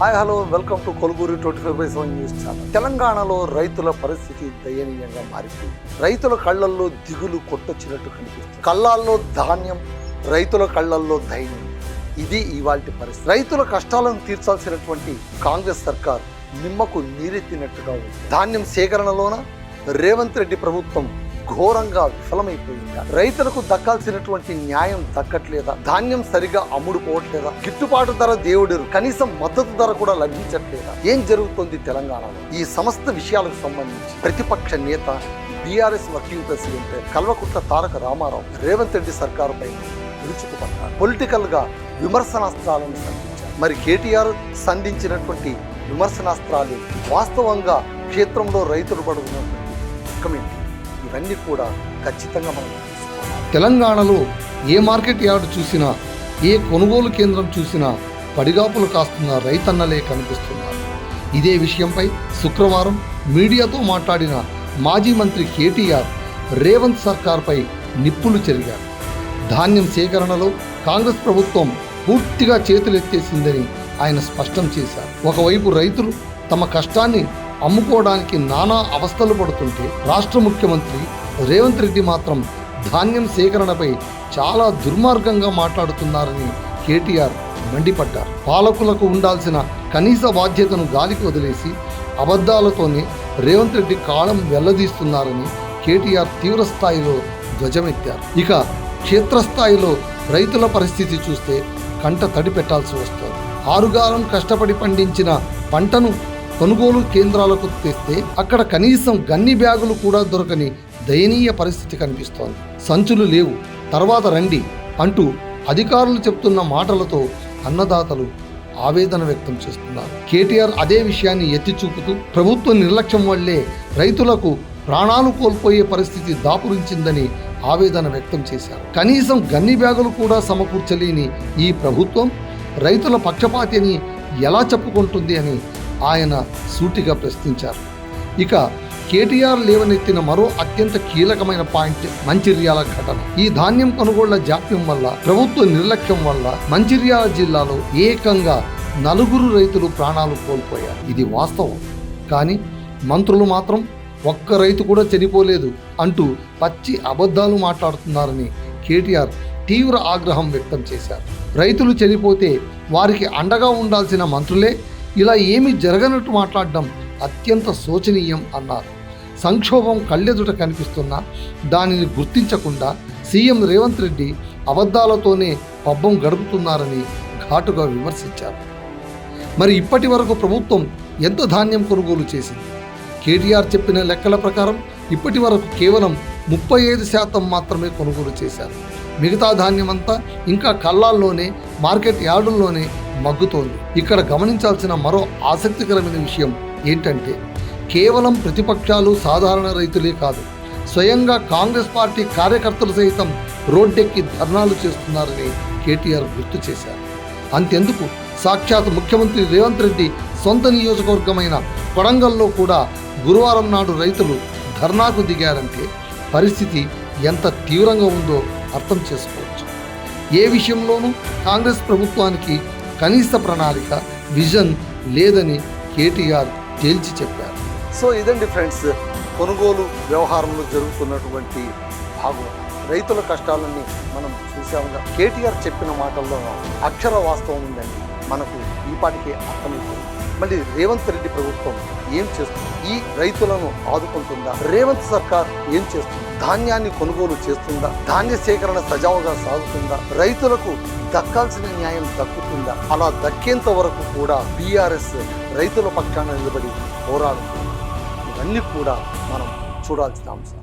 Hi hello welcome to కొలుగురు 25/7 news channel. తెలంగాణలో రైతుల పరిస్థితి దయనీయంగా మారిపోయింది. రైతుల కళ్ళల్లో దిగులు కొట్టొచ్చినట్టు కనిపిస్తుంది. కళ్ళాల్లో ధాన్యం, రైతుల కళ్ళల్లో ధైర్యం. ఇది ఇవాల్టి పరిస్థితి. రైతుల కష్టాలను తీర్చాల్సినటువంటి కాంగ్రెస్ సర్కార్ నిమ్మకు నీరెత్తినట్టుగా ఉంది. ధాన్యం సేకరణలోన రేవంత్ రెడ్డి ప్రభుత్వం ఘోరంగా విఫలమైపోయిందా? రైతులకు దక్కాల్సినటువంటి న్యాయం దక్కట్లేదా? ధాన్యం సరిగా అమ్ముడుపోవట్లేదా? గిట్టుబాటు ధర దేవుడెరు, కనీసం మద్దతు ధర కూడా లభించట్లేదా? ఏం జరుగుతుంది తెలంగాణలో? ఈ సమస్త విషయాలకు సంబంధించి ప్రతిపక్ష నేత BRS working president Kalvakuntla Taraka Ramarao Revanth Reddy సర్కారు పై విరుచుకుపడ్డారు. పొలిటికల్ గా విమర్శనాస్త్రాలను సంధించారు. మరి కేటీఆర్ సంధించినటువంటి విమర్శనాస్త్రాలు వాస్తవంగా క్షేత్రంలో రైతులు పడుతున్నటువంటి దుఃఖమేంటి? ఇవన్నీ కూడా ఖచ్చితంగా మనం తెలంగాణలో ఏ మార్కెట్ యార్డ్ చూసినా, ఏ కొనుగోలు కేంద్రం చూసినా పడిగాపులు కాస్తున్న రైతన్నలే కనిపిస్తున్నారు. ఇదే విషయంపై శుక్రవారం మీడియాతో మాట్లాడిన మాజీ మంత్రి కేటీఆర్ రేవంత్ సర్కార్పై నిప్పులు చెరిగారు. ధాన్యం సేకరణలో కాంగ్రెస్ ప్రభుత్వం పూర్తిగా చేతులెత్తేసిందని ఆయన స్పష్టం చేశారు. ఒకవైపు రైతులు తమ కష్టాన్ని అమ్ముకోవడానికి నానా అవస్థలు పడుతుంటే రాష్ట్ర ముఖ్యమంత్రి రేవంత్ రెడ్డి మాత్రం ధాన్యం సేకరణపై చాలా దుర్మార్గంగా మాట్లాడుతున్నారని కేటీఆర్ మండిపడ్డారు. పాలకులకు ఉండాల్సిన కనీస బాధ్యతను గాలికి వదిలేసి అబద్ధాలతోనే రేవంత్ రెడ్డి కాలం వెల్లదీస్తున్నారని కేటీఆర్ తీవ్ర స్థాయిలో ధ్వజమెత్తారు. ఇక క్షేత్రస్థాయిలో రైతుల పరిస్థితి చూస్తే కంట తడి పెట్టాల్సి వస్తుంది. ఆరుగాలం కష్టపడి పండించిన పంటను కొనుగోలు కేంద్రాలకు తెస్తే అక్కడ కనీసం గన్ని బ్యాగులు కూడా దొరకని దయనీయ పరిస్థితి కనిపిస్తోంది. సంచులు లేవు, తర్వాత రండి అంటూ అధికారులు చెప్తున్న మాటలతో అన్నదాతలు ఆవేదన వ్యక్తం చేస్తున్నారు. కేటీఆర్ అదే విషయాన్ని ఎత్తి చూపుతూ ప్రభుత్వ నిర్లక్ష్యం వల్లే రైతులకు ప్రాణాలు కోల్పోయే పరిస్థితి దాపురించిందని ఆవేదన వ్యక్తం చేశారు. కనీసం గన్ని బ్యాగులు కూడా సమకూర్చలేని ఈ ప్రభుత్వం రైతుల పక్షపాతి అని ఎలా చెప్పుకుంటుంది అని ఆయన సూటిగా ప్రశ్నించారు. ఇక కేటీఆర్ లేవనెత్తిన మరో అత్యంత కీలకమైన పాయింట్ మంచిర్యాల ఘటన. ఈ ధాన్యం కొనుగోళ్ల జాప్యం వల్ల, ప్రభుత్వ నిర్లక్ష్యం వల్ల మంచిర్యాల జిల్లాలో ఏకంగా 4 రైతులు ప్రాణాలు కోల్పోయారు. ఇది వాస్తవం. కానీ మంత్రులు మాత్రం ఒక్క రైతు కూడా చనిపోలేదు అంటూ పచ్చి అబద్ధాలు మాట్లాడుతున్నారని కేటీఆర్ తీవ్ర ఆగ్రహం వ్యక్తం చేశారు. రైతులు చనిపోతే వారికి అండగా ఉండాల్సిన మంత్రులే ఇలా ఏమీ జరగనట్టు మాట్లాడడం అత్యంత శోచనీయం అన్నారు. సంక్షోభం కళ్ళెదుట కనిపిస్తున్నా దానిని గుర్తించకుండా సీఎం రేవంత్ రెడ్డి అబద్ధాలతోనే పబ్బం గడుపుతున్నారని ఘాటుగా విమర్శించారు. మరి ఇప్పటి వరకు ప్రభుత్వం ఎంత ధాన్యం కొనుగోలు చేసింది? కేటీఆర్ చెప్పిన లెక్కల ప్రకారం ఇప్పటి వరకు కేవలం 35% మాత్రమే కొనుగోలు చేశారు. మిగతా ధాన్యమంతా ఇంకా కళ్ళాల్లోనే, మార్కెట్ యార్డుల్లోనే మగ్గుతోంది. ఇక్కడ గమనించాల్సిన మరో ఆసక్తికరమైన విషయం ఏంటంటే కేవలం ప్రతిపక్షాలు, సాధారణ రైతులే కాదు, స్వయంగా కాంగ్రెస్ పార్టీ కార్యకర్తలు సైతం రోడ్డెక్కి ధర్నాలు చేస్తున్నారని కేటీఆర్ గుర్తు చేశారు. అంతెందుకు, సాక్షాత్ ముఖ్యమంత్రి రేవంత్ రెడ్డి సొంత నియోజకవర్గమైన కొడంగల్లో కూడా గురువారం నాడు రైతులు ధర్నాకు దిగారంటే పరిస్థితి ఎంత తీవ్రంగా ఉందో అర్థం చేసుకోవచ్చు. ఏ విషయంలోనూ కాంగ్రెస్ ప్రభుత్వానికి కనీస ప్రణాళిక, విజన్ లేదని కేటీఆర్ తేల్చి చెప్పారు. సో ఇదండి ఫ్రెండ్స్, కొనుగోలు వ్యవహారంలో జరుగుతున్నటువంటి భాగం. రైతుల కష్టాలన్నీ మనం చూసాముగా. కేటీఆర్ చెప్పిన మాటల్లో అక్షర వాస్తవం ఉందండి. మనకు ఈపాటికే అర్థమైపోయింది. మళ్ళీ రేవంత్ రెడ్డి ప్రభుత్వం ఏం చేస్తుంది? ఈ రైతులను ఆదుకుంటుందా? రేవంత్ సర్కార్ ఏం చేస్తుంది? ధాన్యాన్ని కొనుగోలు చేస్తుందా? ధాన్య సేకరణ సజావుగా సాగుతుందా? రైతులకు దక్కాల్సిన న్యాయం దక్కుతుందా? అలా దక్కేంత వరకు కూడా బీఆర్ఎస్ రైతుల పక్షాన నిలబడి పోరాడుతుంది. ఇవన్నీ కూడా మనం చూడాల్సిన అంశం.